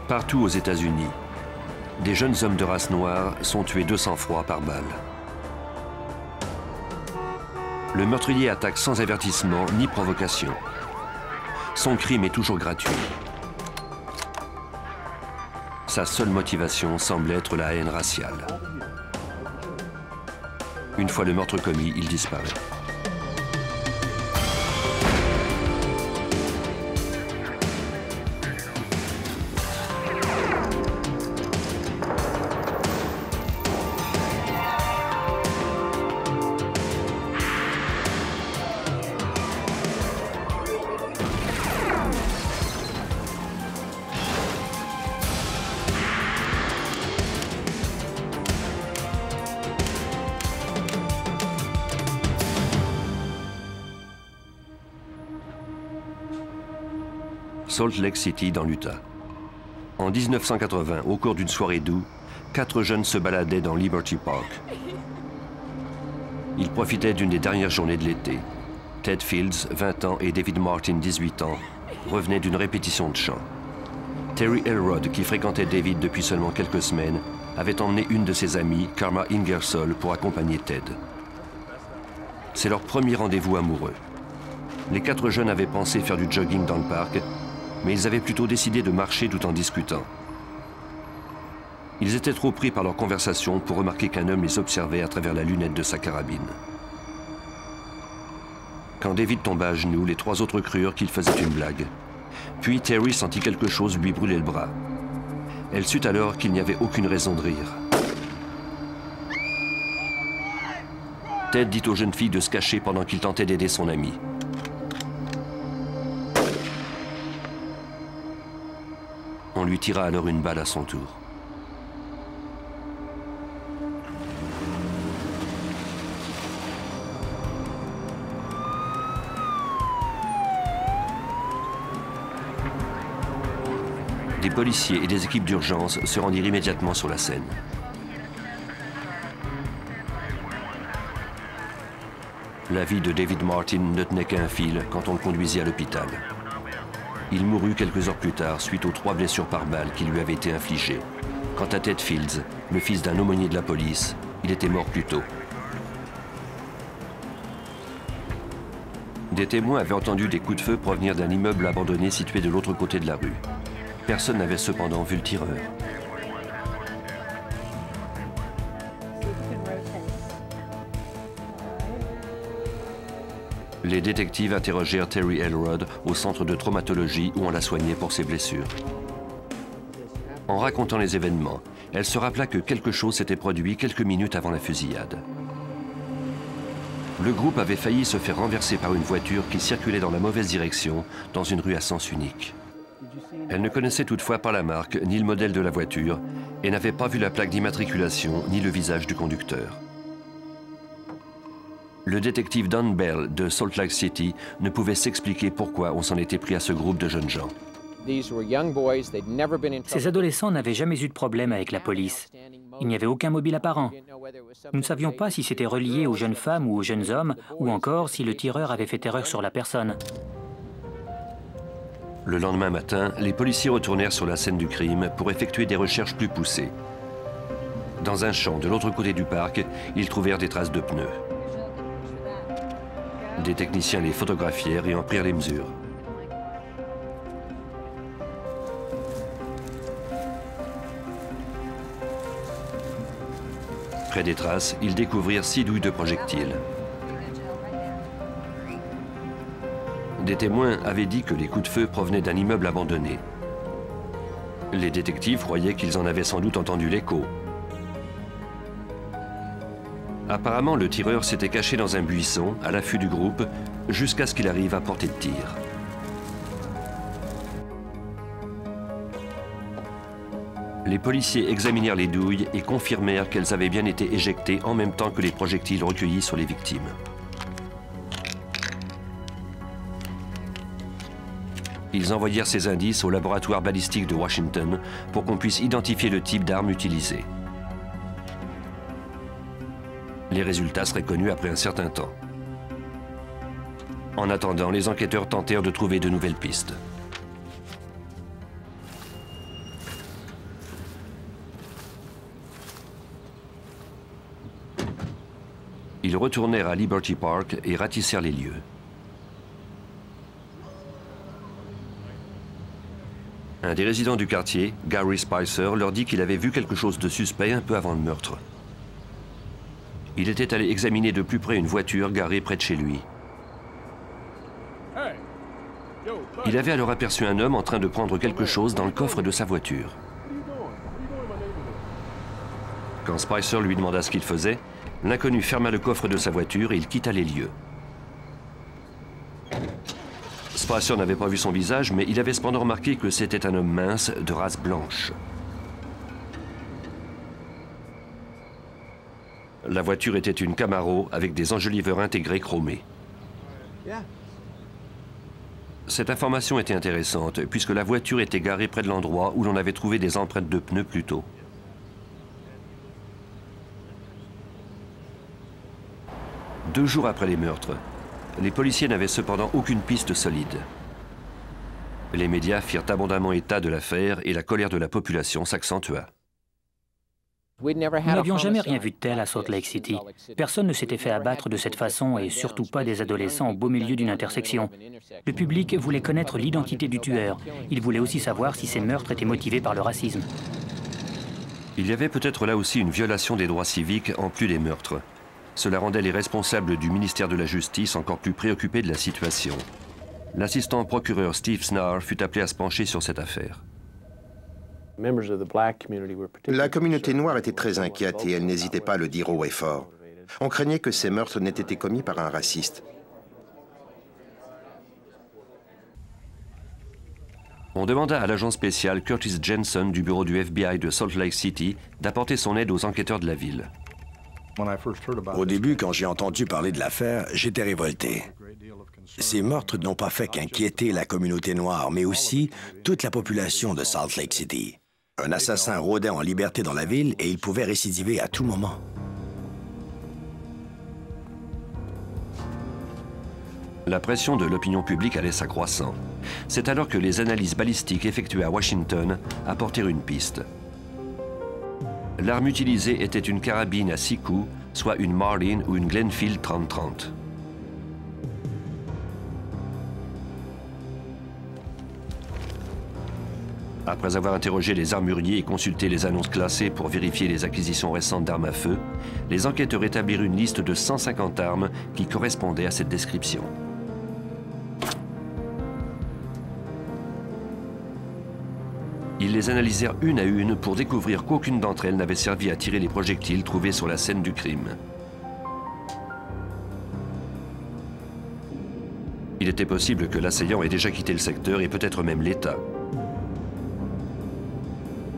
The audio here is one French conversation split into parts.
Partout aux États-Unis, des jeunes hommes de race noire sont tués de sang-froid par balle. Le meurtrier attaque sans avertissement ni provocation. Son crime est toujours gratuit. Sa seule motivation semble être la haine raciale. Une fois le meurtre commis, il disparaît. Salt Lake City, dans l'Utah. En 1980, au cours d'une soirée d'août, 4 jeunes se baladaient dans Liberty Park. Ils profitaient d'une des dernières journées de l'été. Ted Fields, 20 ans, et David Martin, 18 ans, revenaient d'une répétition de chant. Terry Elrod, qui fréquentait David depuis seulement quelques semaines, avait emmené une de ses amies, Karma Ingersoll, pour accompagner Ted. C'est leur premier rendez-vous amoureux. Les 4 jeunes avaient pensé faire du jogging dans le parc, mais ils avaient plutôt décidé de marcher tout en discutant. Ils étaient trop pris par leur conversation pour remarquer qu'un homme les observait à travers la lunette de sa carabine. Quand David tomba à genoux, les 3 autres crurent qu'il faisait une blague. Puis Terry sentit quelque chose lui brûler le bras. Elle sut alors qu'il n'y avait aucune raison de rire. Ted dit aux jeunes filles de se cacher pendant qu'il tentait d'aider son ami. On lui tira alors une balle à son tour. Des policiers et des équipes d'urgence se rendirent immédiatement sur la scène. La vie de David Martin ne tenait qu'à un fil quand on le conduisit à l'hôpital. Il mourut quelques heures plus tard suite aux 3 blessures par balle qui lui avaient été infligées. Quant à Ted Fields, le fils d'un aumônier de la police, il était mort plus tôt. Des témoins avaient entendu des coups de feu provenir d'un immeuble abandonné situé de l'autre côté de la rue. Personne n'avait cependant vu le tireur. Les détectives interrogèrent Terry Elrod au centre de traumatologie où on la soignait pour ses blessures. En racontant les événements, elle se rappela que quelque chose s'était produit quelques minutes avant la fusillade. Le groupe avait failli se faire renverser par une voiture qui circulait dans la mauvaise direction dans une rue à sens unique. Elle ne connaissait toutefois pas la marque ni le modèle de la voiture et n'avait pas vu la plaque d'immatriculation ni le visage du conducteur. Le détective Don Bell de Salt Lake City ne pouvait s'expliquer pourquoi on s'en était pris à ce groupe de jeunes gens. Ces adolescents n'avaient jamais eu de problème avec la police. Il n'y avait aucun mobile apparent. Nous ne savions pas si c'était relié aux jeunes femmes ou aux jeunes hommes, ou encore si le tireur avait fait erreur sur la personne. Le lendemain matin, les policiers retournèrent sur la scène du crime pour effectuer des recherches plus poussées. Dans un champ de l'autre côté du parc, ils trouvèrent des traces de pneus. Des techniciens les photographièrent et en prirent les mesures. Près des traces, ils découvrirent 6 douilles de projectiles. Des témoins avaient dit que les coups de feu provenaient d'un immeuble abandonné. Les détectives croyaient qu'ils en avaient sans doute entendu l'écho. Apparemment, le tireur s'était caché dans un buisson, à l'affût du groupe, jusqu'à ce qu'il arrive à portée de tir. Les policiers examinèrent les douilles et confirmèrent qu'elles avaient bien été éjectées en même temps que les projectiles recueillis sur les victimes. Ils envoyèrent ces indices au laboratoire balistique de Washington pour qu'on puisse identifier le type d'arme utilisée. Les résultats seraient connus après un certain temps. En attendant, les enquêteurs tentèrent de trouver de nouvelles pistes. Ils retournèrent à Liberty Park et ratissèrent les lieux. Un des résidents du quartier, Gary Spicer, leur dit qu'il avait vu quelque chose de suspect un peu avant le meurtre. Il était allé examiner de plus près une voiture garée près de chez lui. Il avait alors aperçu un homme en train de prendre quelque chose dans le coffre de sa voiture. Quand Spicer lui demanda ce qu'il faisait, l'inconnu ferma le coffre de sa voiture et il quitta les lieux. Spicer n'avait pas vu son visage, mais il avait cependant remarqué que c'était un homme mince, de race blanche. La voiture était une Camaro avec des enjoliveurs intégrés chromés. Cette information était intéressante, puisque la voiture était garée près de l'endroit où l'on avait trouvé des empreintes de pneus plus tôt. Deux jours après les meurtres, les policiers n'avaient cependant aucune piste solide. Les médias firent abondamment état de l'affaire et la colère de la population s'accentua. Nous n'avions jamais rien vu de tel à Salt Lake City. Personne ne s'était fait abattre de cette façon et surtout pas des adolescents au beau milieu d'une intersection. Le public voulait connaître l'identité du tueur. Il voulait aussi savoir si ces meurtres étaient motivés par le racisme. Il y avait peut-être là aussi une violation des droits civiques en plus des meurtres. Cela rendait les responsables du ministère de la Justice encore plus préoccupés de la situation. L'assistant procureur Steve Snarr fut appelé à se pencher sur cette affaire. La communauté noire était très inquiète et elle n'hésitait pas à le dire haut et fort. On craignait que ces meurtres n'aient été commis par un raciste. On demanda à l'agent spécial Curtis Jensen du bureau du FBI de Salt Lake City d'apporter son aide aux enquêteurs de la ville. Au début, quand j'ai entendu parler de l'affaire, j'étais révolté. Ces meurtres n'ont pas fait qu'inquiéter la communauté noire, mais aussi toute la population de Salt Lake City. Un assassin rôdait en liberté dans la ville et il pouvait récidiver à tout moment. La pression de l'opinion publique allait s'accroissant. C'est alors que les analyses balistiques effectuées à Washington apportèrent une piste. L'arme utilisée était une carabine à 6 coups, soit une Marlin ou une Glenfield 30-30. Après avoir interrogé les armuriers et consulté les annonces classées pour vérifier les acquisitions récentes d'armes à feu, les enquêteurs établirent une liste de 150 armes qui correspondaient à cette description. Ils les analysèrent une à une pour découvrir qu'aucune d'entre elles n'avait servi à tirer les projectiles trouvés sur la scène du crime. Il était possible que l'assaillant ait déjà quitté le secteur et peut-être même l'État.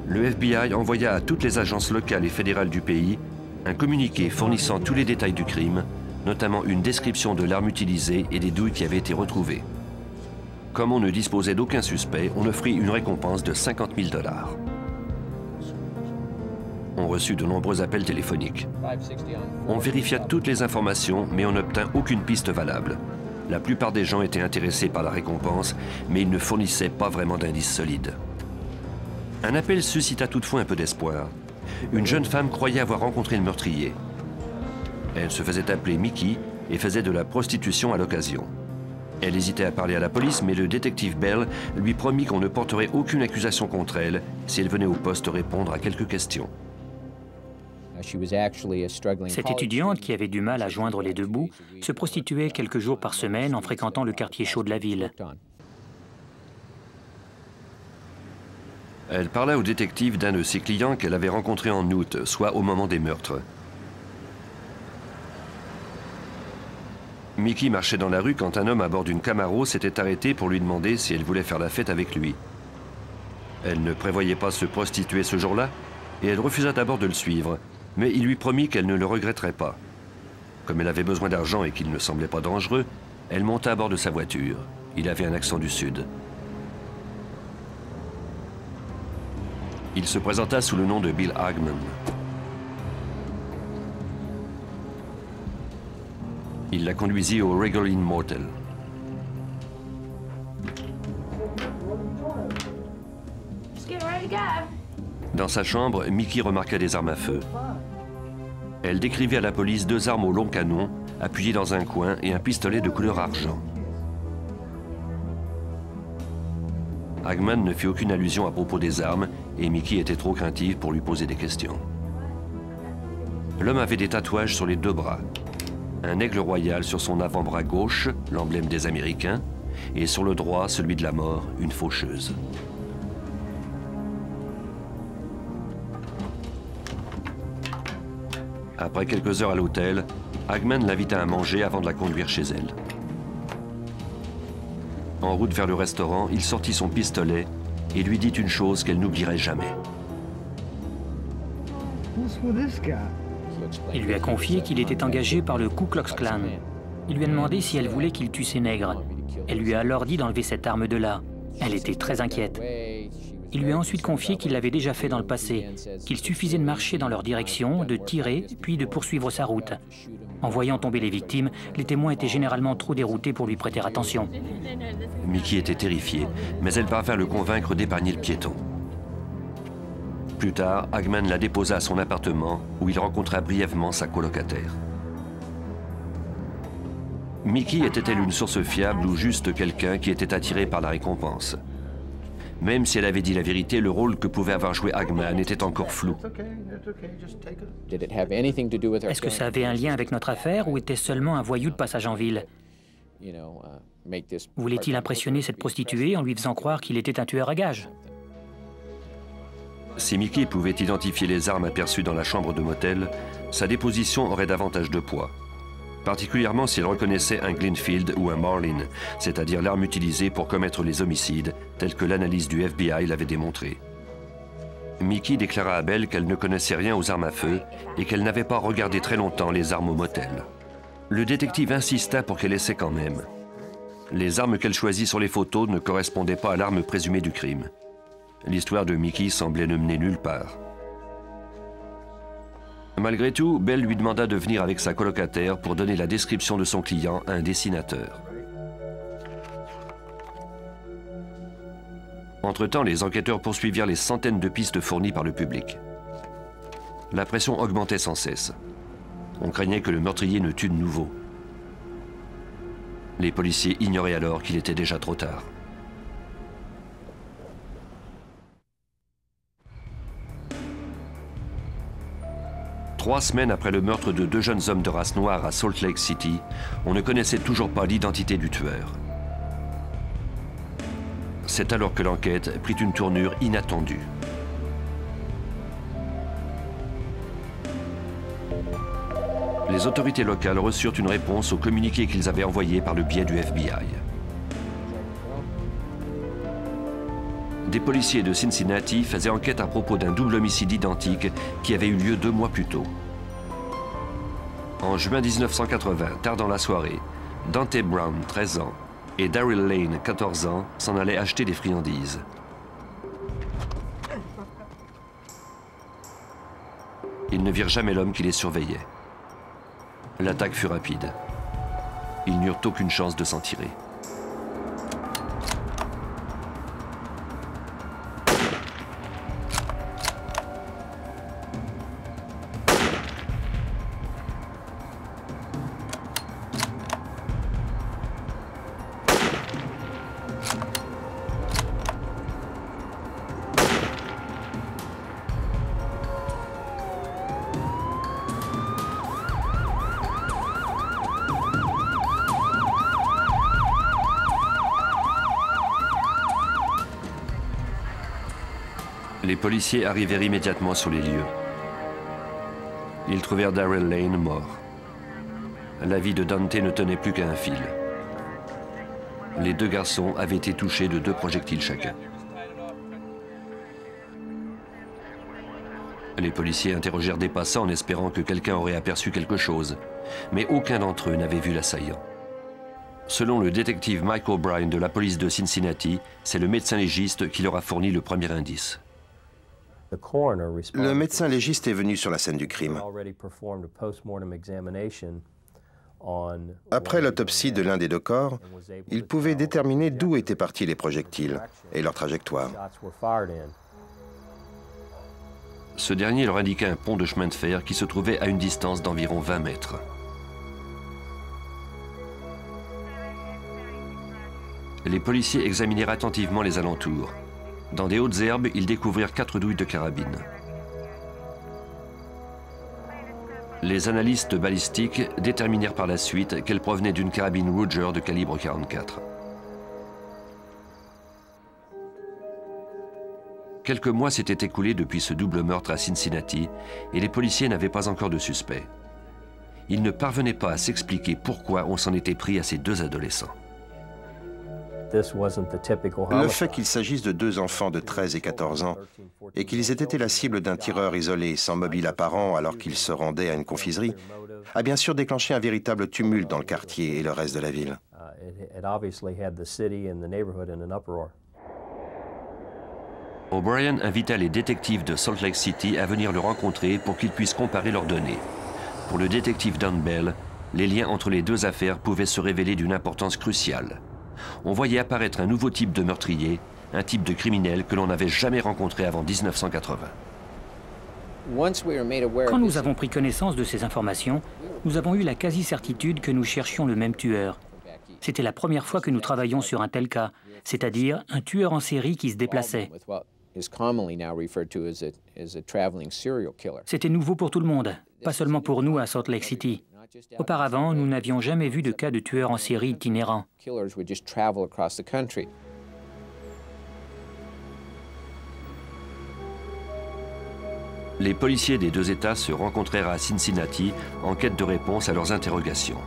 Le FBI envoya à toutes les agences locales et fédérales du pays un communiqué fournissant tous les détails du crime, notamment une description de l'arme utilisée et des douilles qui avaient été retrouvées. Comme on ne disposait d'aucun suspect, on offrit une récompense de 50 000 $. On reçut de nombreux appels téléphoniques. On vérifia toutes les informations, mais on n'obtint aucune piste valable. La plupart des gens étaient intéressés par la récompense, mais ils ne fournissaient pas vraiment d'indices solides. Un appel suscita toutefois un peu d'espoir. Une jeune femme croyait avoir rencontré le meurtrier. Elle se faisait appeler Mickey et faisait de la prostitution à l'occasion. Elle hésitait à parler à la police, mais le détective Bell lui promit qu'on ne porterait aucune accusation contre elle si elle venait au poste répondre à quelques questions. Cette étudiante, qui avait du mal à joindre les deux bouts, se prostituait quelques jours par semaine en fréquentant le quartier chaud de la ville. Elle parla au détective d'un de ses clients qu'elle avait rencontré en août, soit au moment des meurtres. Mickey marchait dans la rue quand un homme à bord d'une Camaro s'était arrêté pour lui demander si elle voulait faire la fête avec lui. Elle ne prévoyait pas se prostituer ce jour-là et elle refusa d'abord de le suivre, mais il lui promit qu'elle ne le regretterait pas. Comme elle avait besoin d'argent et qu'il ne semblait pas dangereux, elle monta à bord de sa voiture. Il avait un accent du Sud. Il se présenta sous le nom de Bill Hagman. Il la conduisit au Regal Inn Motel. Dans sa chambre, Mickey remarqua des armes à feu. Elle décrivait à la police 2 armes au long canon, appuyées dans un coin, et un pistolet de couleur argent. Hagman ne fit aucune allusion à propos des armes, et Mickey était trop craintive pour lui poser des questions. L'homme avait des tatouages sur les 2 bras. Un aigle royal sur son avant-bras gauche, l'emblème des Américains, et sur le droit, celui de la mort, une faucheuse. Après quelques heures à l'hôtel, Hagman l'invita à manger avant de la conduire chez elle. En route vers le restaurant, il sortit son pistolet et lui dit une chose qu'elle n'oublierait jamais. Il lui a confié qu'il était engagé par le Ku Klux Klan. Il lui a demandé si elle voulait qu'il tue ses nègres. Elle lui a alors dit d'enlever cette arme de là. Elle était très inquiète. Il lui a ensuite confié qu'il l'avait déjà fait dans le passé, qu'il suffisait de marcher dans leur direction, de tirer, puis de poursuivre sa route. En voyant tomber les victimes, les témoins étaient généralement trop déroutés pour lui prêter attention. Mickey était terrifiée, mais elle parvint à le convaincre d'épargner le piéton. Plus tard, Hagman la déposa à son appartement, où il rencontra brièvement sa colocataire. Mickey était-elle une source fiable ou juste quelqu'un qui était attiré par la récompense? Même si elle avait dit la vérité, le rôle que pouvait avoir joué Hagman était encore flou. Est-ce que ça avait un lien avec notre affaire ou était seulement un voyou de passage en ville? Voulait-il impressionner cette prostituée en lui faisant croire qu'il était un tueur à gages? Si Mickey pouvait identifier les armes aperçues dans la chambre de motel, sa déposition aurait davantage de poids. Particulièrement s'il reconnaissait un Glenfield ou un Marlin, c'est-à-dire l'arme utilisée pour commettre les homicides, telle que l'analyse du FBI l'avait démontré. Mickey déclara à Bell qu'elle ne connaissait rien aux armes à feu et qu'elle n'avait pas regardé très longtemps les armes au motel. Le détective insista pour qu'elle essaie quand même. Les armes qu'elle choisit sur les photos ne correspondaient pas à l'arme présumée du crime. L'histoire de Mickey semblait ne mener nulle part. Malgré tout, Bell lui demanda de venir avec sa colocataire pour donner la description de son client à un dessinateur. Entre-temps, les enquêteurs poursuivirent les centaines de pistes fournies par le public. La pression augmentait sans cesse. On craignait que le meurtrier ne tue de nouveau. Les policiers ignoraient alors qu'il était déjà trop tard. Trois semaines après le meurtre de 2 jeunes hommes de race noire à Salt Lake City, on ne connaissait toujours pas l'identité du tueur. C'est alors que l'enquête prit une tournure inattendue. Les autorités locales reçurent une réponse au communiqué qu'ils avaient envoyé par le biais du FBI. Des policiers de Cincinnati faisaient enquête à propos d'un double homicide identique qui avait eu lieu 2 mois plus tôt. En juin 1980, tard dans la soirée, Dante Brown, 13 ans, et Daryl Lane, 14 ans, s'en allaient acheter des friandises. Ils ne virent jamais l'homme qui les surveillait. L'attaque fut rapide. Ils n'eurent aucune chance de s'en tirer. Les policiers arrivèrent immédiatement sur les lieux. Ils trouvèrent Daryl Lane mort. La vie de Dante ne tenait plus qu'à un fil. Les 2 garçons avaient été touchés de 2 projectiles chacun. Les policiers interrogèrent des passants en espérant que quelqu'un aurait aperçu quelque chose, mais aucun d'entre eux n'avait vu l'assaillant. Selon le détective Mike O'Brien de la police de Cincinnati, c'est le médecin légiste qui leur a fourni le premier indice. Le médecin légiste est venu sur la scène du crime. Après l'autopsie de l'un des 2 corps, il pouvait déterminer d'où étaient partis les projectiles et leur trajectoire. Ce dernier leur indiquait un pont de chemin de fer qui se trouvait à une distance d'environ 20 mètres. Les policiers examinèrent attentivement les alentours. Dans des hautes herbes, ils découvrirent 4 douilles de carabine. Les analystes balistiques déterminèrent par la suite qu'elles provenaient d'une carabine Ruger de calibre 44. Quelques mois s'étaient écoulés depuis ce double meurtre à Cincinnati et les policiers n'avaient pas encore de suspect. Ils ne parvenaient pas à s'expliquer pourquoi on s'en était pris à ces 2 adolescents. Le fait qu'il s'agisse de 2 enfants de 13 et 14 ans et qu'ils aient été la cible d'un tireur isolé sans mobile apparent alors qu'ils se rendaient à une confiserie a bien sûr déclenché un véritable tumulte dans le quartier et le reste de la ville. O'Brien invita les détectives de Salt Lake City à venir le rencontrer pour qu'ils puissent comparer leurs données. Pour le détective Don Bell, les liens entre les 2 affaires pouvaient se révéler d'une importance cruciale. On voyait apparaître un nouveau type de meurtrier, un type de criminel que l'on n'avait jamais rencontré avant 1980. Quand nous avons pris connaissance de ces informations, nous avons eu la quasi-certitude que nous cherchions le même tueur. C'était la première fois que nous travaillions sur un tel cas, c'est-à-dire un tueur en série qui se déplaçait. C'était nouveau pour tout le monde, pas seulement pour nous à Salt Lake City. Auparavant, nous n'avions jamais vu de cas de tueurs en série itinérants. Les policiers des 2 États se rencontrèrent à Cincinnati en quête de réponse à leurs interrogations.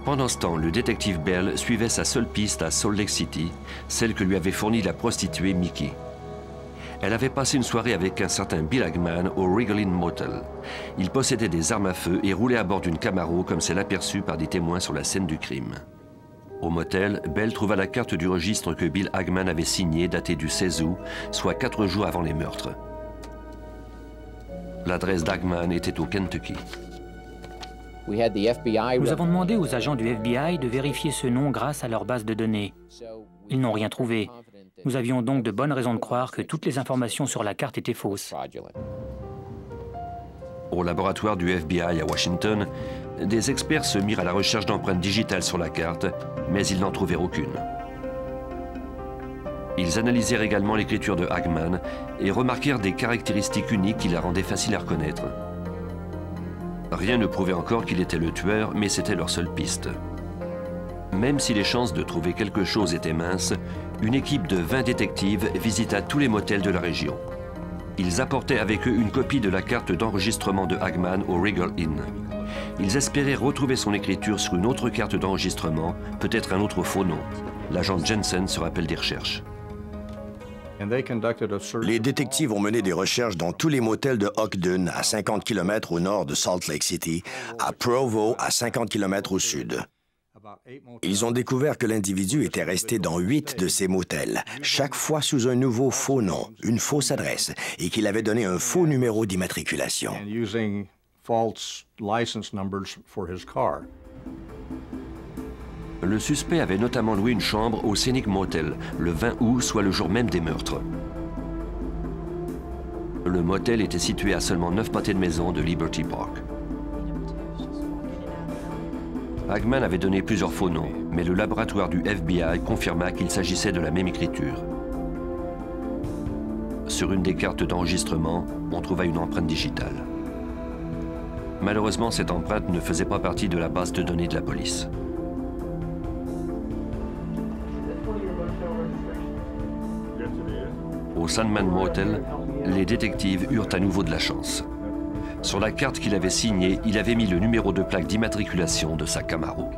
Pendant ce temps, le détective Bell suivait sa seule piste à Salt Lake City, celle que lui avait fournie la prostituée Mickey. Elle avait passé une soirée avec un certain Bill Hagman au Regal Inn Motel. Il possédait des armes à feu et roulait à bord d'une Camaro comme celle aperçue par des témoins sur la scène du crime. Au motel, Bell trouva la carte du registre que Bill Hagman avait signée, datée du 16 août, soit 4 jours avant les meurtres. L'adresse d'Hagman était au Kentucky. Nous avons demandé aux agents du FBI de vérifier ce nom grâce à leur base de données. Ils n'ont rien trouvé. Nous avions donc de bonnes raisons de croire que toutes les informations sur la carte étaient fausses. Au laboratoire du FBI à Washington, des experts se mirent à la recherche d'empreintes digitales sur la carte, mais ils n'en trouvèrent aucune. Ils analysèrent également l'écriture de Hagman et remarquèrent des caractéristiques uniques qui la rendaient facile à reconnaître. Rien ne prouvait encore qu'il était le tueur, mais c'était leur seule piste. Même si les chances de trouver quelque chose étaient minces, une équipe de 20 détectives visita tous les motels de la région. Ils apportaient avec eux une copie de la carte d'enregistrement de Hagman au Regal Inn. Ils espéraient retrouver son écriture sur une autre carte d'enregistrement, peut-être un autre faux nom. L'agent Jensen se rappelle des recherches. Les détectives ont mené des recherches dans tous les motels de Ogden, à 50 km au nord de Salt Lake City, à Provo, à 50 km au sud. Ils ont découvert que l'individu était resté dans 8 de ces motels, chaque fois sous un nouveau faux nom, une fausse adresse, et qu'il avait donné un faux numéro d'immatriculation. Le suspect avait notamment loué une chambre au Scenic Motel, le 20 août, soit le jour même des meurtres. Le motel était situé à seulement 9 pâtés de maison de Liberty Park. Hagman avait donné plusieurs faux noms, mais le laboratoire du FBI confirma qu'il s'agissait de la même écriture. Sur une des cartes d'enregistrement, on trouva une empreinte digitale. Malheureusement, cette empreinte ne faisait pas partie de la base de données de la police. Au Sandman Motel, les détectives eurent à nouveau de la chance. Sur la carte qu'il avait signée, il avait mis le numéro de plaque d'immatriculation de sa Camaro.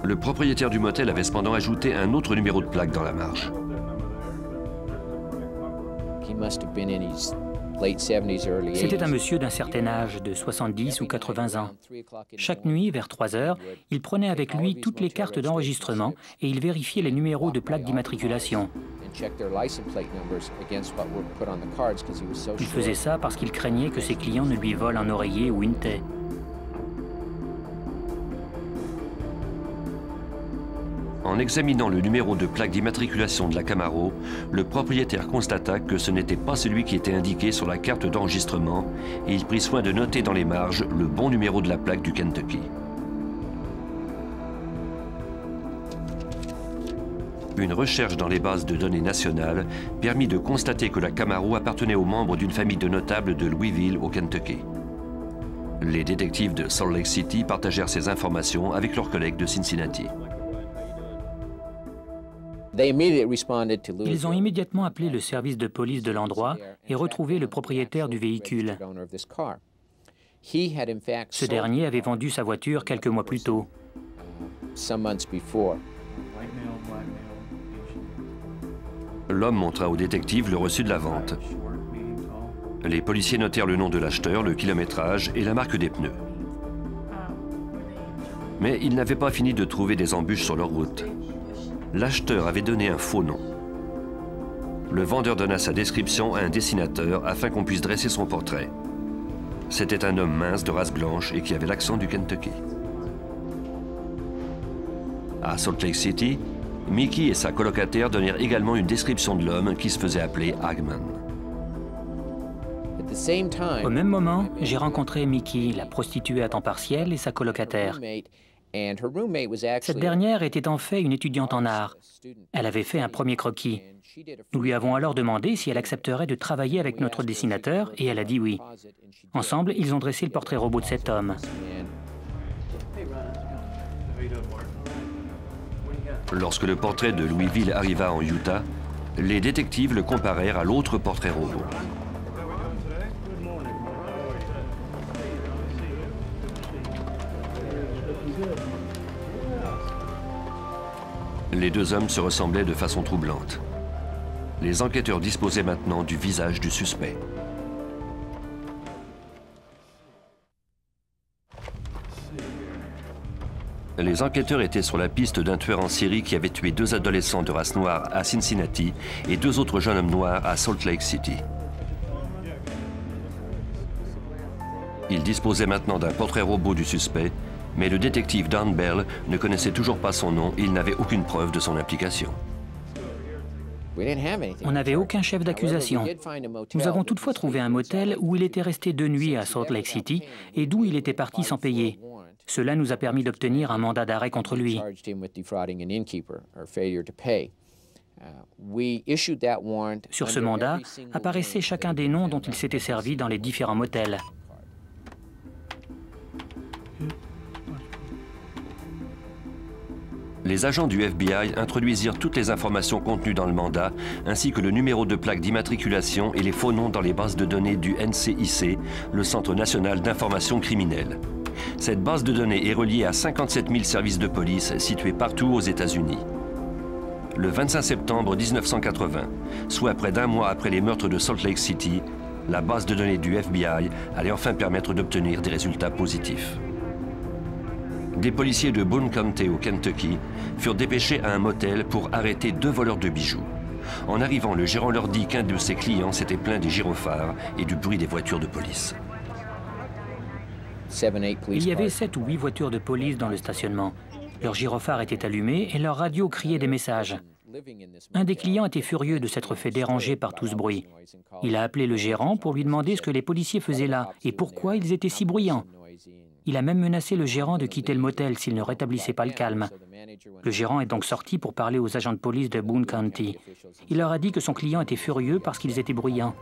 Le propriétaire du motel avait cependant ajouté un autre numéro de plaque dans la marge. C'était un monsieur d'un certain âge, de 70 ou 80 ans. Chaque nuit, vers 3 heures, il prenait avec lui toutes les cartes d'enregistrement et il vérifiait les numéros de plaques d'immatriculation. Il faisait ça parce qu'il craignait que ses clients ne lui volent un oreiller ou une taie. En examinant le numéro de plaque d'immatriculation de la Camaro, le propriétaire constata que ce n'était pas celui qui était indiqué sur la carte d'enregistrement et il prit soin de noter dans les marges le bon numéro de la plaque du Kentucky. Une recherche dans les bases de données nationales permit de constater que la Camaro appartenait aux membres d'une famille de notables de Louisville, au Kentucky. Les détectives de Salt Lake City partagèrent ces informations avec leurs collègues de Cincinnati. Ils ont immédiatement appelé le service de police de l'endroit et retrouvé le propriétaire du véhicule. Ce dernier avait vendu sa voiture quelques mois plus tôt. L'homme montra aux détectives le reçu de la vente. Les policiers notèrent le nom de l'acheteur, le kilométrage et la marque des pneus. Mais ils n'avaient pas fini de trouver des embûches sur leur route. L'acheteur avait donné un faux nom. Le vendeur donna sa description à un dessinateur afin qu'on puisse dresser son portrait. C'était un homme mince de race blanche et qui avait l'accent du Kentucky. À Salt Lake City, Mickey et sa colocataire donnèrent également une description de l'homme qui se faisait appeler Hagman. Au même moment, j'ai rencontré Mickey, la prostituée à temps partiel, et sa colocataire. Cette dernière était en fait une étudiante en art. Elle avait fait un premier croquis. Nous lui avons alors demandé si elle accepterait de travailler avec notre dessinateur et elle a dit oui. Ensemble, ils ont dressé le portrait robot de cet homme. Lorsque le portrait de Louisville arriva en Utah, les détectives le comparèrent à l'autre portrait robot. Les deux hommes se ressemblaient de façon troublante. Les enquêteurs disposaient maintenant du visage du suspect. Les enquêteurs étaient sur la piste d'un tueur en série qui avait tué 2 adolescents de race noire à Cincinnati et 2 autres jeunes hommes noirs à Salt Lake City. Ils disposaient maintenant d'un portrait robot du suspect, mais le détective Don Bell ne connaissait toujours pas son nom et il n'avait aucune preuve de son implication. On n'avait aucun chef d'accusation. Nous avons toutefois trouvé un motel où il était resté 2 nuits à Salt Lake City et d'où il était parti sans payer. Cela nous a permis d'obtenir un mandat d'arrêt contre lui. Sur ce mandat apparaissait chacun des noms dont il s'était servi dans les différents motels. Les agents du FBI introduisirent toutes les informations contenues dans le mandat, ainsi que le numéro de plaque d'immatriculation et les faux noms dans les bases de données du NCIC, le Centre national d'information criminelle. Cette base de données est reliée à 57 000 services de police situés partout aux États-Unis. Le 25 septembre 1980, soit près d'1 mois après les meurtres de Salt Lake City, la base de données du FBI allait enfin permettre d'obtenir des résultats positifs. Des policiers de Boone County au Kentucky furent dépêchés à un motel pour arrêter 2 voleurs de bijoux. En arrivant, le gérant leur dit qu'un de ses clients s'était plaint des gyrophares et du bruit des voitures de police. Il y avait 7 ou 8 voitures de police dans le stationnement. Leurs gyrophares étaient allumés et leur radio criait des messages. Un des clients était furieux de s'être fait déranger par tout ce bruit. Il a appelé le gérant pour lui demander ce que les policiers faisaient là et pourquoi ils étaient si bruyants. Il a même menacé le gérant de quitter le motel s'il ne rétablissait pas le calme. Le gérant est donc sorti pour parler aux agents de police de Boone County. Il leur a dit que son client était furieux parce qu'ils étaient bruyants.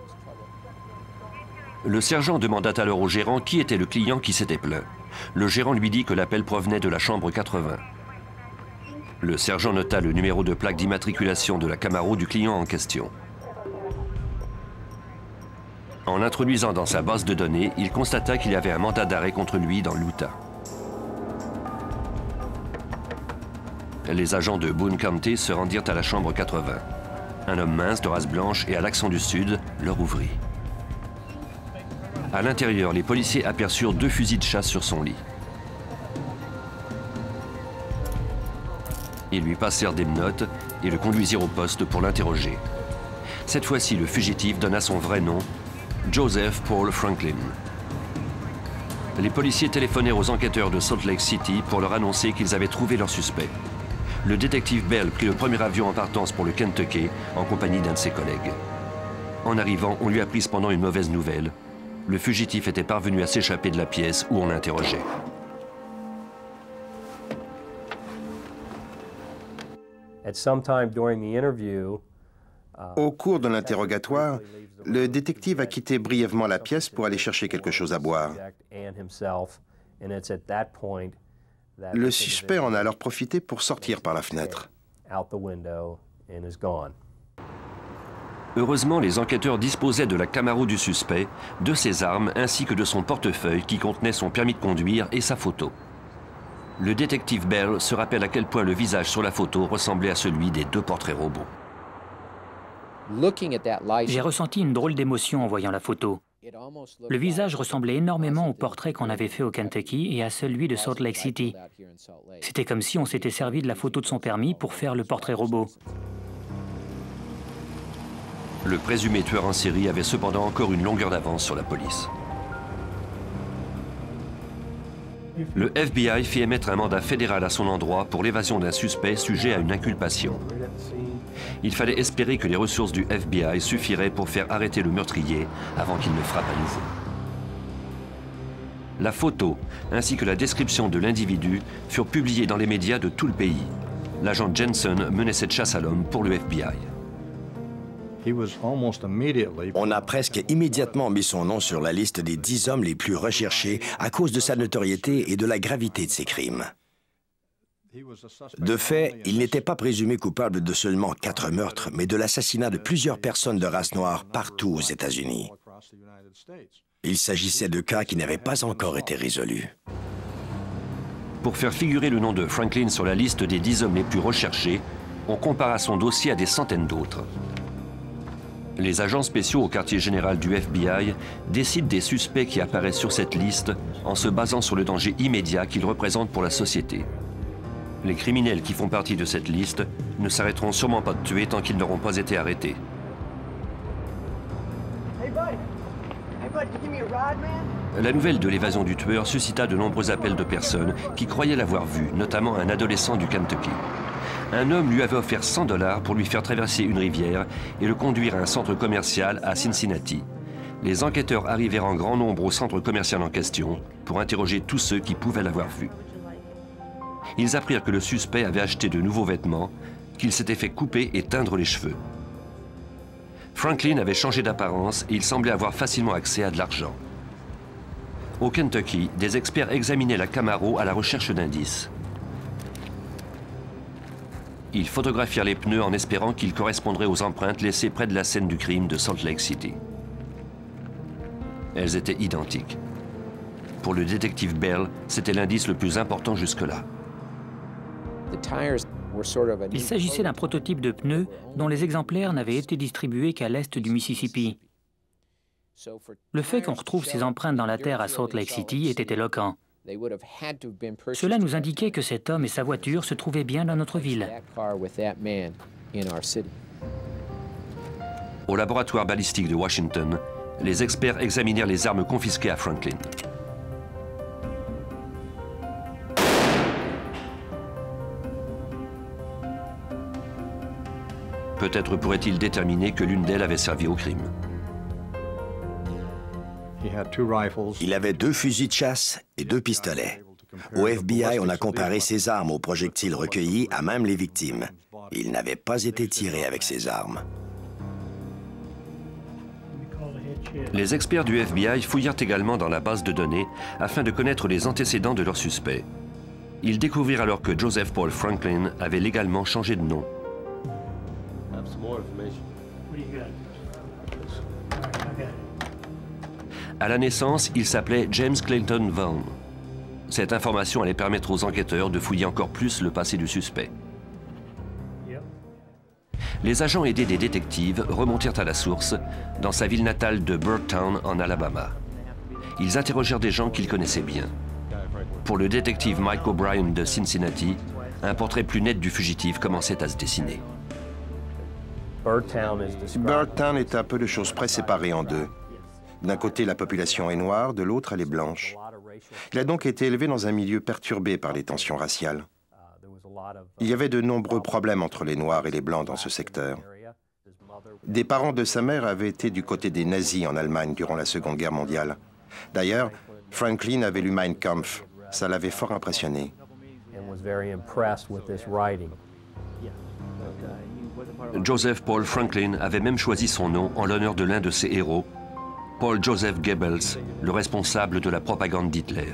Le sergent demanda alors au gérant qui était le client qui s'était plaint. Le gérant lui dit que l'appel provenait de la chambre 80. Le sergent nota le numéro de plaque d'immatriculation de la Camaro du client en question. En l'introduisant dans sa base de données, il constata qu'il y avait un mandat d'arrêt contre lui dans l'Utah. Les agents de Boone County se rendirent à la chambre 80. Un homme mince de race blanche et à l'accent du Sud leur ouvrit. À l'intérieur, les policiers aperçurent 2 fusils de chasse sur son lit. Ils lui passèrent des menottes et le conduisirent au poste pour l'interroger. Cette fois-ci, le fugitif donna son vrai nom, Joseph Paul Franklin. Les policiers téléphonèrent aux enquêteurs de Salt Lake City pour leur annoncer qu'ils avaient trouvé leur suspect. le détective Bell prit le premier avion en partance pour le Kentucky en compagnie d'un de ses collègues. En arrivant, on lui apprit cependant une mauvaise nouvelle. Le fugitif était parvenu à s'échapper de la pièce où on l'interrogeait. Au cours de l'interrogatoire, le détective a quitté brièvement la pièce pour aller chercher quelque chose à boire. Le suspect en a alors profité pour sortir par la fenêtre. Heureusement, les enquêteurs disposaient de la Camaro du suspect, de ses armes ainsi que de son portefeuille qui contenait son permis de conduire et sa photo. Le détective Bell se rappelle à quel point le visage sur la photo ressemblait à celui des deux portraits robots. J'ai ressenti une drôle d'émotion en voyant la photo. Le visage ressemblait énormément au portrait qu'on avait fait au Kentucky et à celui de Salt Lake City. C'était comme si on s'était servi de la photo de son permis pour faire le portrait robot. Le présumé tueur en série avait cependant encore une longueur d'avance sur la police. Le FBI fit émettre un mandat fédéral à son endroit pour l'évasion d'un suspect sujet à une inculpation. Il fallait espérer que les ressources du FBI suffiraient pour faire arrêter le meurtrier avant qu'il ne frappe à nouveau. La photo ainsi que la description de l'individu furent publiées dans les médias de tout le pays. L'agent Jensen menait cette chasse à l'homme pour le FBI. On a presque immédiatement mis son nom sur la liste des 10 hommes les plus recherchés à cause de sa notoriété et de la gravité de ses crimes. De fait, il n'était pas présumé coupable de seulement 4 meurtres, mais de l'assassinat de plusieurs personnes de race noire partout aux États-Unis. Il s'agissait de cas qui n'avaient pas encore été résolus. Pour faire figurer le nom de Franklin sur la liste des 10 hommes les plus recherchés, on compara son dossier à des centaines d'autres. Les agents spéciaux au quartier général du FBI décident des suspects qui apparaissent sur cette liste en se basant sur le danger immédiat qu'ils représentent pour la société. Les criminels qui font partie de cette liste ne s'arrêteront sûrement pas de tuer tant qu'ils n'auront pas été arrêtés. La nouvelle de l'évasion du tueur suscita de nombreux appels de personnes qui croyaient l'avoir vu, notamment un adolescent du Kentucky. Un homme lui avait offert 100 $ pour lui faire traverser une rivière et le conduire à un centre commercial à Cincinnati. Les enquêteurs arrivèrent en grand nombre au centre commercial en question pour interroger tous ceux qui pouvaient l'avoir vu. Ils apprirent que le suspect avait acheté de nouveaux vêtements, qu'il s'était fait couper et teindre les cheveux. Franklin avait changé d'apparence et il semblait avoir facilement accès à de l'argent. Au Kentucky, des experts examinaient la Camaro à la recherche d'indices. Ils photographièrent les pneus en espérant qu'ils correspondraient aux empreintes laissées près de la scène du crime de Salt Lake City. Elles étaient identiques. Pour le détective Bell, c'était l'indice le plus important jusque-là. Il s'agissait d'un prototype de pneu dont les exemplaires n'avaient été distribués qu'à l'est du Mississippi. Le fait qu'on retrouve ces empreintes dans la terre à Salt Lake City était éloquent. Cela nous indiquait que cet homme et sa voiture se trouvaient bien dans notre ville. Au laboratoire balistique de Washington, les experts examinèrent les armes confisquées à Franklin. Peut-être pourrait-il déterminer que l'une d'elles avait servi au crime. Il avait 2 fusils de chasse et 2 pistolets. Au FBI, on a comparé ses armes aux projectiles recueillis à même les victimes. Il n'avait pas été tiré avec ces armes. Les experts du FBI fouillèrent également dans la base de données afin de connaître les antécédents de leurs suspects. Ils découvrirent alors que Joseph Paul Franklin avait légalement changé de nom. À la naissance, il s'appelait James Clayton Vaughn. Cette information allait permettre aux enquêteurs de fouiller encore plus le passé du suspect. Les agents aidés des détectives remontèrent à la source, dans sa ville natale de Burtown, en Alabama. Ils interrogèrent des gens qu'ils connaissaient bien. Pour le détective Mike O'Brien de Cincinnati, un portrait plus net du fugitif commençait à se dessiner. Burtown est à peu de choses près séparé en deux. D'un côté, la population est noire, de l'autre, elle est blanche. Il a donc été élevé dans un milieu perturbé par les tensions raciales. Il y avait de nombreux problèmes entre les Noirs et les Blancs dans ce secteur. Des parents de sa mère avaient été du côté des nazis en Allemagne durant la Seconde Guerre mondiale. D'ailleurs, Franklin avait lu Mein Kampf. Ça l'avait fort impressionné. Joseph Paul Franklin avait même choisi son nom en l'honneur de l'un de ses héros, Paul Joseph Goebbels, le responsable de la propagande d'Hitler.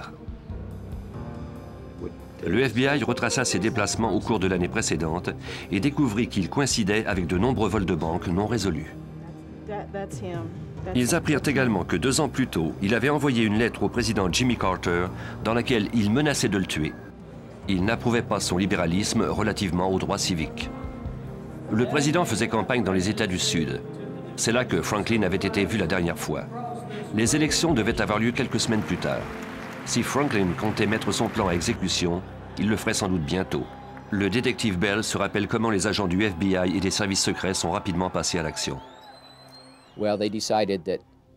Le FBI retraça ses déplacements au cours de l'année précédente et découvrit qu'il coïncidait avec de nombreux vols de banque non résolus. Ils apprirent également que 2 ans plus tôt, il avait envoyé une lettre au président Jimmy Carter dans laquelle il menaçait de le tuer. Il n'approuvait pas son libéralisme relativement aux droits civiques. Le président faisait campagne dans les États du Sud. C'est là que Franklin avait été vu la dernière fois. Les élections devaient avoir lieu quelques semaines plus tard. Si Franklin comptait mettre son plan à exécution, il le ferait sans doute bientôt. Le détective Bell se rappelle comment les agents du FBI et des services secrets sont rapidement passés à l'action.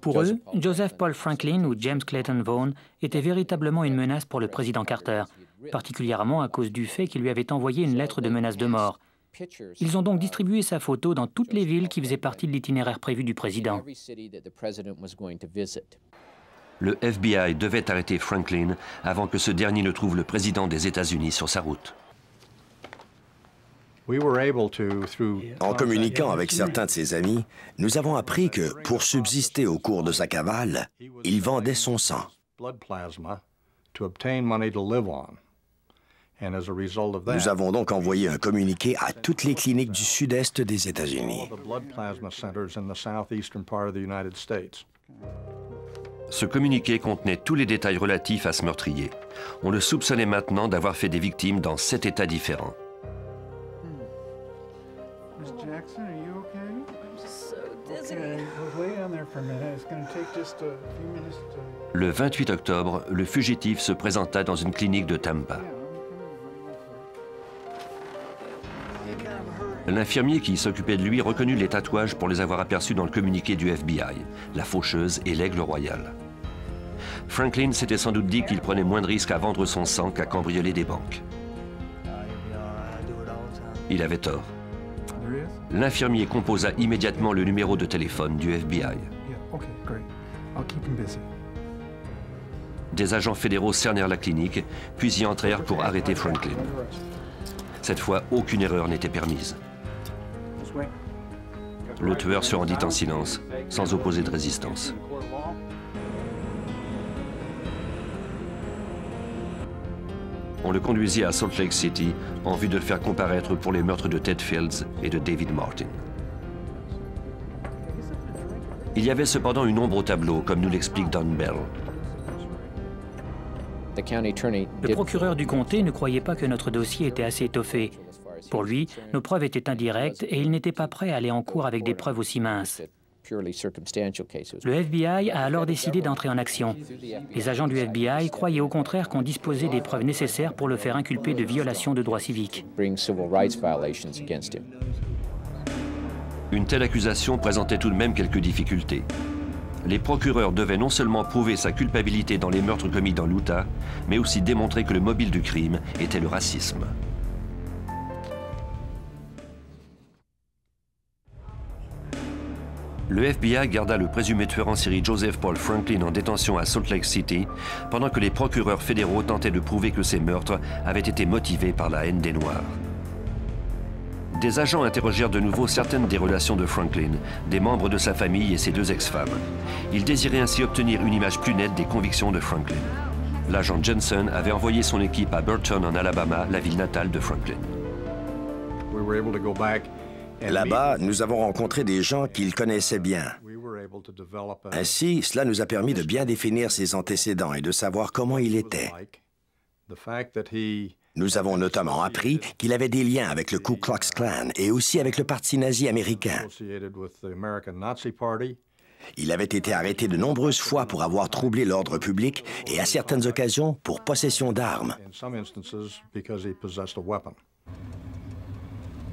Pour eux, Joseph Paul Franklin ou James Clayton Vaughan était véritablement une menace pour le président Carter, particulièrement à cause du fait qu'il lui avait envoyé une lettre de menace de mort. Ils ont donc distribué sa photo dans toutes les villes qui faisaient partie de l'itinéraire prévu du président. Le FBI devait arrêter Franklin avant que ce dernier ne trouve le président des États-Unis sur sa route. En communiquant avec certains de ses amis, nous avons appris que, pour subsister au cours de sa cavale, il vendait son sang. Nous avons donc envoyé un communiqué à toutes les cliniques du sud-est des États-Unis. Ce communiqué contenait tous les détails relatifs à ce meurtrier. On le soupçonnait maintenant d'avoir fait des victimes dans 7 États différents. Le 28 octobre, le fugitif se présenta dans une clinique de Tampa. L'infirmier qui s'occupait de lui reconnut les tatouages pour les avoir aperçus dans le communiqué du FBI, la faucheuse et l'aigle royal. Franklin s'était sans doute dit qu'il prenait moins de risques à vendre son sang qu'à cambrioler des banques. Il avait tort. L'infirmier composa immédiatement le numéro de téléphone du FBI. Des agents fédéraux cernèrent la clinique, puis y entrèrent pour arrêter Franklin. Cette fois, aucune erreur n'était permise. Le tueur se rendit en silence, sans opposer de résistance. On le conduisit à Salt Lake City en vue de le faire comparaître pour les meurtres de Ted Fields et de David Martin. Il y avait cependant une ombre au tableau, comme nous l'explique Don Bell. Le procureur du comté ne croyait pas que notre dossier était assez étoffé. Pour lui, nos preuves étaient indirectes et il n'était pas prêt à aller en cours avec des preuves aussi minces. Le FBI a alors décidé d'entrer en action. Les agents du FBI croyaient au contraire qu'on disposait des preuves nécessaires pour le faire inculper de violations de droits civiques. Une telle accusation présentait tout de même quelques difficultés. Les procureurs devaient non seulement prouver sa culpabilité dans les meurtres commis dans l'Utah, mais aussi démontrer que le mobile du crime était le racisme. Le FBI garda le présumé tueur en série Joseph Paul Franklin en détention à Salt Lake City, pendant que les procureurs fédéraux tentaient de prouver que ces meurtres avaient été motivés par la haine des Noirs. Des agents interrogèrent de nouveau certaines des relations de Franklin, des membres de sa famille et ses 2 ex-femmes. Ils désiraient ainsi obtenir une image plus nette des convictions de Franklin. L'agent Jensen avait envoyé son équipe à Burton, en Alabama, la ville natale de Franklin. Là-bas, nous avons rencontré des gens qu'il connaissait bien. Ainsi, cela nous a permis de bien définir ses antécédents et de savoir comment il était. Nous avons notamment appris qu'il avait des liens avec le Ku Klux Klan et aussi avec le Parti nazi américain. Il avait été arrêté de nombreuses fois pour avoir troublé l'ordre public et à certaines occasions pour possession d'armes.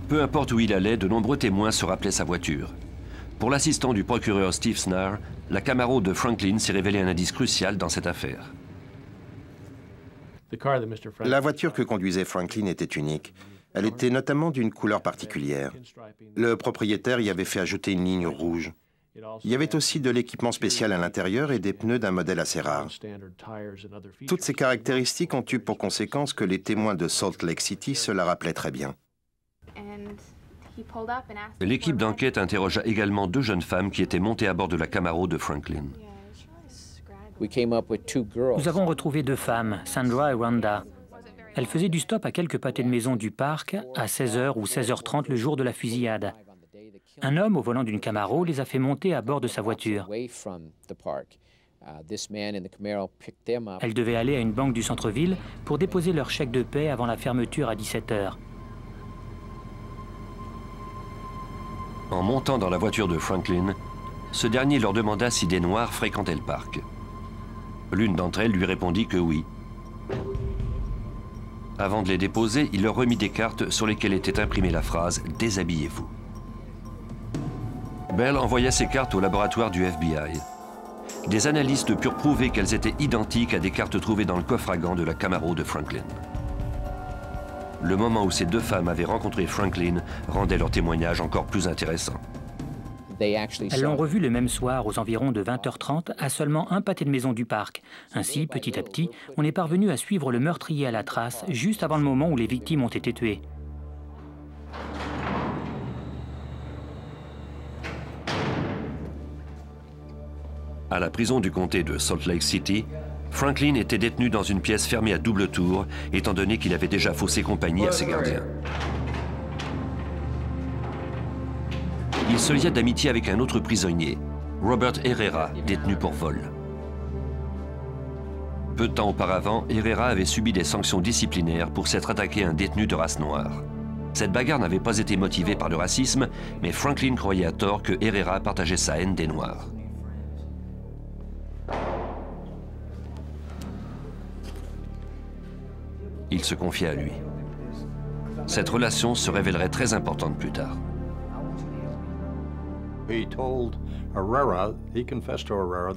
Peu importe où il allait, de nombreux témoins se rappelaient sa voiture. Pour l'assistant du procureur Steve Snarr, la Camaro de Franklin s'est révélée un indice crucial dans cette affaire. La voiture que conduisait Franklin était unique. Elle était notamment d'une couleur particulière. Le propriétaire y avait fait ajouter une ligne rouge. Il y avait aussi de l'équipement spécial à l'intérieur et des pneus d'un modèle assez rare. Toutes ces caractéristiques ont eu pour conséquence que les témoins de Salt Lake City se la rappelaient très bien. L'équipe d'enquête interrogea également 2 jeunes femmes qui étaient montées à bord de la Camaro de Franklin. Nous avons retrouvé 2 femmes, Sandra et Rhonda. Elles faisaient du stop à quelques pâtés de maison du parc à 16h ou 16h30 le jour de la fusillade. Un homme au volant d'une Camaro les a fait monter à bord de sa voiture. Elles devaient aller à une banque du centre-ville pour déposer leur chèque de paie avant la fermeture à 17h. En montant dans la voiture de Franklin, ce dernier leur demanda si des Noirs fréquentaient le parc. L'une d'entre elles lui répondit que oui. Avant de les déposer, il leur remit des cartes sur lesquelles était imprimée la phrase « Déshabillez-vous ». Bell envoya ces cartes au laboratoire du FBI. Des analystes purent prouver qu'elles étaient identiques à des cartes trouvées dans le coffre à gants de la Camaro de Franklin. Le moment où ces 2 femmes avaient rencontré Franklin rendait leur témoignage encore plus intéressant. Elles l'ont revu le même soir aux environs de 20h30 à seulement un pâté de maison du parc. Ainsi, petit à petit, on est parvenu à suivre le meurtrier à la trace juste avant le moment où les victimes ont été tuées. À la prison du comté de Salt Lake City, Franklin était détenu dans une pièce fermée à double tour, étant donné qu'il avait déjà faussé compagnie à ses gardiens. Il se lia d'amitié avec un autre prisonnier, Robert Herrera, détenu pour vol. Peu de temps auparavant, Herrera avait subi des sanctions disciplinaires pour s'être attaqué à un détenu de race noire. Cette bagarre n'avait pas été motivée par le racisme, mais Franklin croyait à tort que Herrera partageait sa haine des Noirs. Il se confia à lui. Cette relation se révélerait très importante plus tard.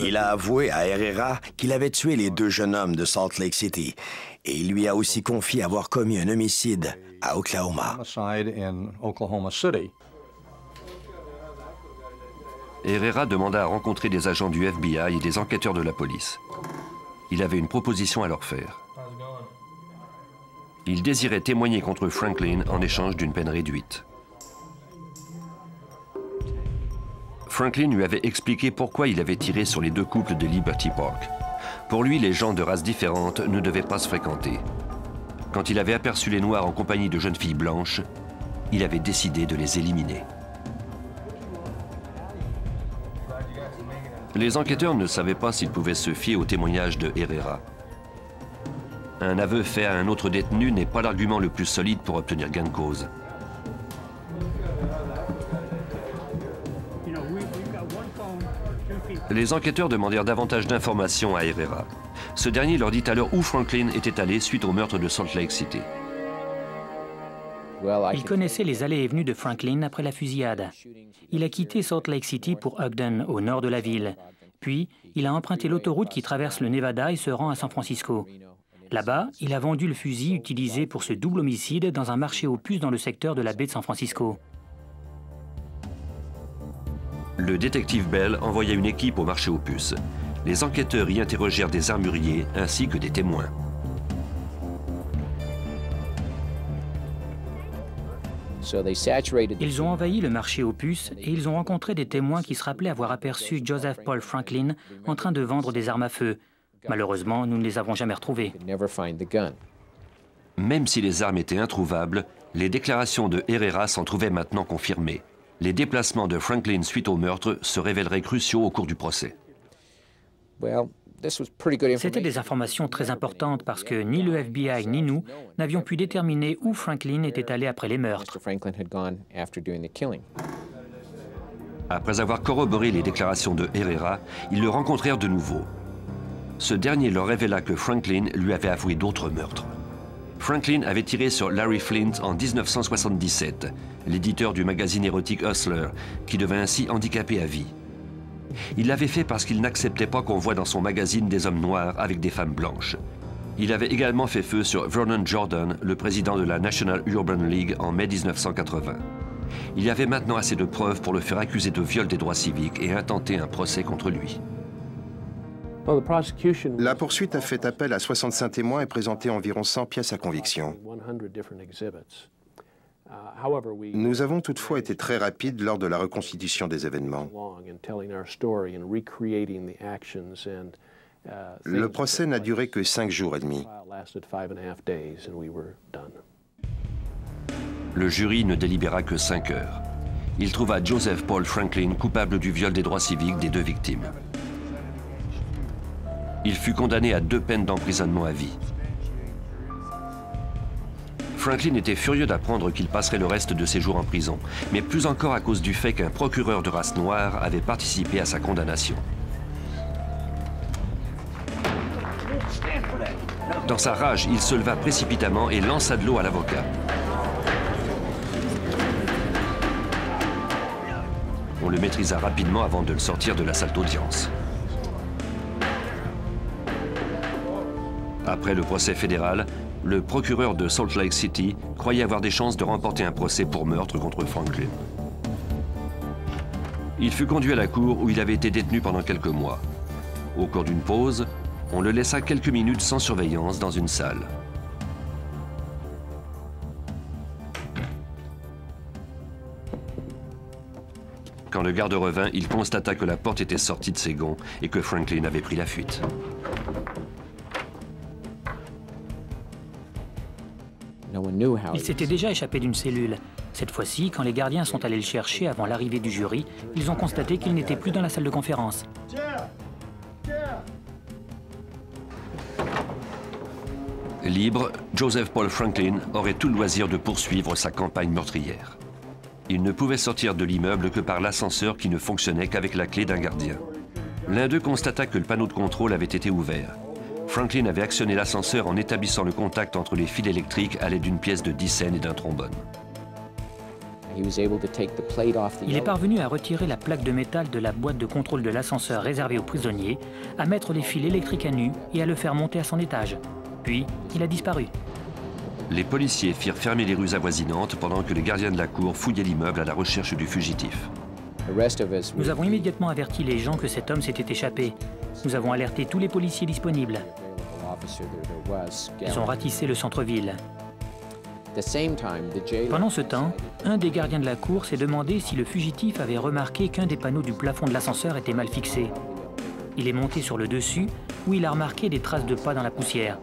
Il a avoué à Herrera qu'il avait tué les 2 jeunes hommes de Salt Lake City et il lui a aussi confié avoir commis un homicide à Oklahoma. Herrera demanda à rencontrer des agents du FBI et des enquêteurs de la police. Il avait une proposition à leur faire. Il désirait témoigner contre Franklin en échange d'une peine réduite. Franklin lui avait expliqué pourquoi il avait tiré sur les 2 couples de Liberty Park. Pour lui, les gens de races différentes ne devaient pas se fréquenter. Quand il avait aperçu les Noirs en compagnie de jeunes filles blanches, il avait décidé de les éliminer. Les enquêteurs ne savaient pas s'ils pouvaient se fier au témoignage de Herrera. Un aveu fait à un autre détenu n'est pas l'argument le plus solide pour obtenir gain de cause. Les enquêteurs demandèrent davantage d'informations à Herrera. Ce dernier leur dit alors où Franklin était allé suite au meurtre de Salt Lake City. Il connaissait les allées et venues de Franklin après la fusillade. Il a quitté Salt Lake City pour Ogden, au nord de la ville. Puis, il a emprunté l'autoroute qui traverse le Nevada et se rend à San Francisco. Là-bas, il a vendu le fusil utilisé pour ce double homicide dans un marché aux puces dans le secteur de la baie de San Francisco. Le détective Bell envoya une équipe au marché aux puces. Les enquêteurs y interrogèrent des armuriers ainsi que des témoins. Ils ont envahi le marché aux puces et ils ont rencontré des témoins qui se rappelaient avoir aperçu Joseph Paul Franklin en train de vendre des armes à feu. Malheureusement, nous ne les avons jamais retrouvées. Même si les armes étaient introuvables, les déclarations de Herrera s'en trouvaient maintenant confirmées. Les déplacements de Franklin suite au meurtre se révéleraient cruciaux au cours du procès. C'était des informations très importantes parce que ni le FBI ni nous n'avions pu déterminer où Franklin était allé après les meurtres. Après avoir corroboré les déclarations de Herrera, ils le rencontrèrent de nouveau. Ce dernier leur révéla que Franklin lui avait avoué d'autres meurtres. Franklin avait tiré sur Larry Flint en 1977, l'éditeur du magazine érotique Hustler, qui devint ainsi handicapé à vie. Il l'avait fait parce qu'il n'acceptait pas qu'on voie dans son magazine des hommes noirs avec des femmes blanches. Il avait également fait feu sur Vernon Jordan, le président de la National Urban League, en mai 1980. Il y avait maintenant assez de preuves pour le faire accuser de viol des droits civiques et intenter un procès contre lui. La poursuite a fait appel à 65 témoins et présenté environ 100 pièces à conviction. Nous avons toutefois été très rapides lors de la reconstitution des événements. Le procès n'a duré que 5 jours et demi. Le jury ne délibéra que 5 heures. Il trouva Joseph Paul Franklin coupable du viol des droits civiques des 2 victimes. Il fut condamné à 2 peines d'emprisonnement à vie. Franklin était furieux d'apprendre qu'il passerait le reste de ses jours en prison, mais plus encore à cause du fait qu'un procureur de race noire avait participé à sa condamnation. Dans sa rage, il se leva précipitamment et lança de l'eau à l'avocat. On le maîtrisa rapidement avant de le sortir de la salle d'audience. Après le procès fédéral, le procureur de Salt Lake City croyait avoir des chances de remporter un procès pour meurtre contre Franklin. Il fut conduit à la cour où il avait été détenu pendant quelques mois. Au cours d'une pause, on le laissa quelques minutes sans surveillance dans une salle. Quand le garde revint, il constata que la porte était sortie de ses gonds et que Franklin avait pris la fuite. Il s'était déjà échappé d'une cellule. Cette fois-ci, quand les gardiens sont allés le chercher avant l'arrivée du jury, ils ont constaté qu'il n'était plus dans la salle de conférence. Libre, Joseph Paul Franklin aurait tout le loisir de poursuivre sa campagne meurtrière. Il ne pouvait sortir de l'immeuble que par l'ascenseur qui ne fonctionnait qu'avec la clé d'un gardien. L'un d'eux constata que le panneau de contrôle avait été ouvert. Franklin avait actionné l'ascenseur en établissant le contact entre les fils électriques à l'aide d'une pièce de 10 cents et d'un trombone. Il est parvenu à retirer la plaque de métal de la boîte de contrôle de l'ascenseur réservée aux prisonniers, à mettre les fils électriques à nu et à le faire monter à son étage. Puis, il a disparu. Les policiers firent fermer les rues avoisinantes pendant que les gardiens de la cour fouillaient l'immeuble à la recherche du fugitif. Nous avons immédiatement averti les gens que cet homme s'était échappé. Nous avons alerté tous les policiers disponibles. Ils ont ratissé le centre-ville. Pendant ce temps, un des gardiens de la cour s'est demandé si le fugitif avait remarqué qu'un des panneaux du plafond de l'ascenseur était mal fixé. Il est monté sur le dessus, où il a remarqué des traces de pas dans la poussière.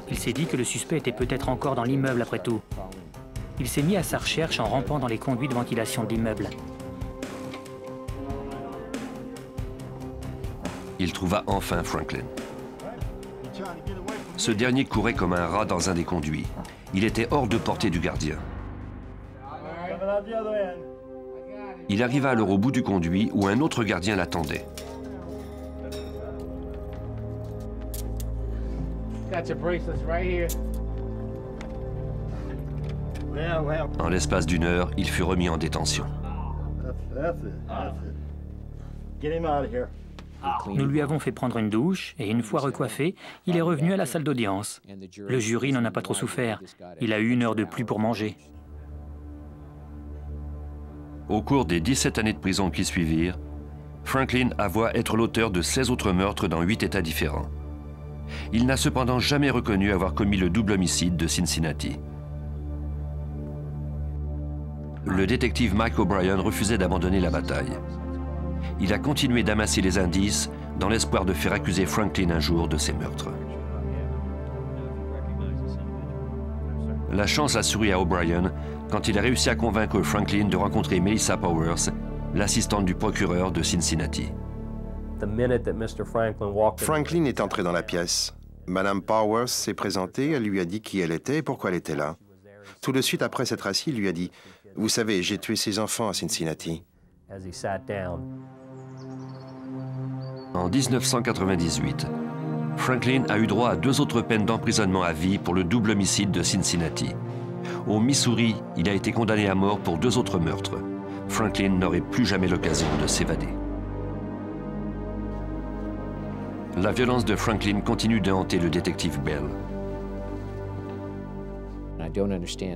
Il s'est dit que le suspect était peut-être encore dans l'immeuble après tout. Il s'est mis à sa recherche en rampant dans les conduits de ventilation de l'immeuble. Il trouva enfin Franklin. Ce dernier courait comme un rat dans un des conduits. Il était hors de portée du gardien. Il arriva alors au bout du conduit où un autre gardien l'attendait. En l'espace d'une heure, il fut remis en détention. Nous lui avons fait prendre une douche et une fois recoiffé, il est revenu à la salle d'audience. Le jury n'en a pas trop souffert. Il a eu 1 heure de plus pour manger. Au cours des 17 années de prison qui suivirent, Franklin avoua être l'auteur de 16 autres meurtres dans 8 États différents. Il n'a cependant jamais reconnu avoir commis le double homicide de Cincinnati. Le détective Mike O'Brien refusait d'abandonner la bataille. Il a continué d'amasser les indices dans l'espoir de faire accuser Franklin un jour de ces meurtres. La chance a souri à O'Brien quand il a réussi à convaincre Franklin de rencontrer Melissa Powers, l'assistante du procureur de Cincinnati. Franklin est entré dans la pièce. Madame Powers s'est présentée, elle lui a dit qui elle était et pourquoi elle était là. Tout de suite après s'être assis, il lui a dit « Vous savez, j'ai tué 6 enfants à Cincinnati. » En 1998, Franklin a eu droit à 2 autres peines d'emprisonnement à vie pour le double homicide de Cincinnati. Au Missouri, il a été condamné à mort pour 2 autres meurtres. Franklin n'aurait plus jamais l'occasion de s'évader. La violence de Franklin continue de hanter le détective Bell.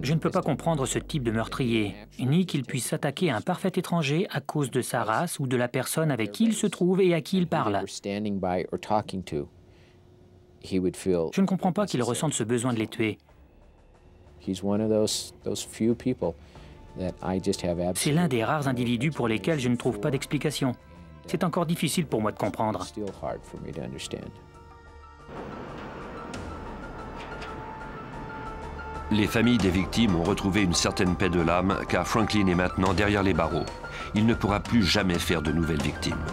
Je ne peux pas comprendre ce type de meurtrier, ni qu'il puisse s'attaquer à un parfait étranger à cause de sa race ou de la personne avec qui il se trouve et à qui il parle. Je ne comprends pas qu'il ressente ce besoin de les tuer. C'est l'un des rares individus pour lesquels je ne trouve pas d'explication. C'est encore difficile pour moi de comprendre. Les familles des victimes ont retrouvé une certaine paix de l'âme car Franklin est maintenant derrière les barreaux. Il ne pourra plus jamais faire de nouvelles victimes.